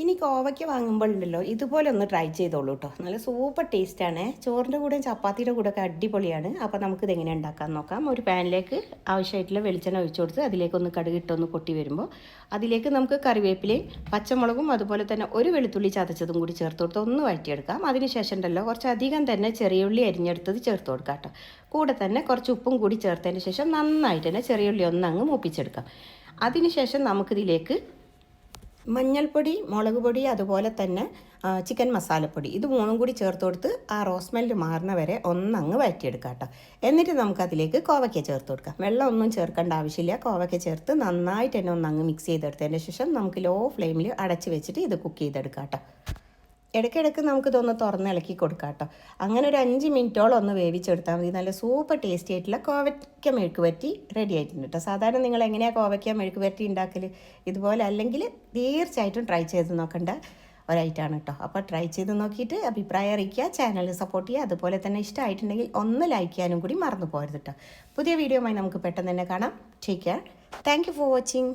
ഇനി കോവയ്ക്ക വാങ്ങുമ്പോഴുണ്ടല്ലോ ഇതുപോലെ ഒന്ന് ട്രൈ ചെയ്തോളൂ കേട്ടോ. നല്ല സൂപ്പർ ടേസ്റ്റാണ്. ചോറിൻ്റെ കൂടെ ചപ്പാത്തിയുടെ കൂടെ ഒക്കെ അടിപൊളിയാണ്. അപ്പോൾ നമുക്കിത് എങ്ങനെ ഉണ്ടാക്കാൻ നോക്കാം. ഒരു പാനിലേക്ക് ആവശ്യമായിട്ടുള്ള വെളിച്ചെണ്ണ ഒഴിച്ചു കൊടുത്ത് അതിലേക്കൊന്ന് കടുകിട്ടൊന്ന് പൊട്ടി വരുമ്പോൾ അതിലേക്ക് നമുക്ക് കറിവേപ്പിലയും പച്ചമുളകും അതുപോലെ തന്നെ ഒരു വെളുത്തുള്ളി ചതച്ചതും കൂടി ചേർത്ത് കൊടുത്ത് ഒന്ന് വഴറ്റിയെടുക്കാം. അതിനുശേഷം ഉണ്ടല്ലോ കുറച്ചധികം തന്നെ ചെറിയ ഉള്ളി അരിഞ്ഞെടുത്തത് ചേർത്ത് കൊടുക്കാം കേട്ടോ. കൂടെ തന്നെ കുറച്ച് ഉപ്പും കൂടി ചേർത്തതിന് ശേഷം നന്നായിട്ട് തന്നെ ചെറിയ ഉള്ളി ഒന്നങ്ങ് മൂപ്പിച്ചെടുക്കാം. അതിനുശേഷം നമുക്കിതിലേക്ക് മഞ്ഞൾപ്പൊടി, മുളക് പൊടി, അതുപോലെ തന്നെ ചിക്കൻ മസാലപ്പൊടി, ഇത് മൂന്നും കൂടി ചേർത്ത് കൊടുത്ത് ആ റോസ് സ്മെല്ല് മാറുന്ന വരെ ഒന്നങ്ങ് വഴറ്റിയെടുക്കാം കേട്ടോ. എന്നിട്ട് നമുക്കതിലേക്ക് കോവയ്ക്ക ചേർത്ത് കൊടുക്കാം. വെള്ളം ഒന്നും ചേർക്കേണ്ട ആവശ്യമില്ല. കോവയ്ക്ക ചേർത്ത് നന്നായിട്ട് തന്നെ ഒന്നങ്ങ് മിക്സ് ചെയ്തെടുത്തതിന് ശേഷം നമുക്ക് ലോ ഫ്ലെയിമിൽ അടച്ച് വെച്ചിട്ട് ഇത് കുക്ക് ചെയ്തെടുക്കാം കേട്ടോ. ഇടയ്ക്കിടയ്ക്ക് നമുക്കിതൊന്ന് തുറന്നിളക്കി കൊടുക്കാം കേട്ടോ. അങ്ങനെ ഒരു 5 മിനിറ്റോളം ഒന്ന് വേവിച്ചെടുത്താൽ മതി. നല്ല സൂപ്പർ ടേസ്റ്റി ആയിട്ടുള്ള കോവയ്ക്ക മെഴുക്ക് വരട്ടി റെഡി ആയിട്ടുണ്ട് കേട്ടോ. സാധാരണ നിങ്ങൾ എങ്ങനെയാണ് കോവയ്ക്ക മെഴുക്ക് വരട്ടി ഉണ്ടാക്കൽ? ഇതുപോലെ അല്ലെങ്കിൽ തീർച്ചയായിട്ടും ട്രൈ ചെയ്ത് നോക്കേണ്ട ഒരൈറ്റാണ് കേട്ടോ. അപ്പോൾ ട്രൈ ചെയ്ത് നോക്കിയിട്ട് അഭിപ്രായം അറിയിക്കുക, ചാനൽ സപ്പോർട്ട് ചെയ്യുക. അതുപോലെ തന്നെ ഇഷ്ടമായിട്ടുണ്ടെങ്കിൽ ഒന്ന് ലൈക്ക് ചെയ്യാനും കൂടി മറന്നു പോകരുത് കേട്ടോ. പുതിയ വീഡിയോയുമായി നമുക്ക് പെട്ടെന്ന് തന്നെ കാണാം. Take care. Thank you for watching.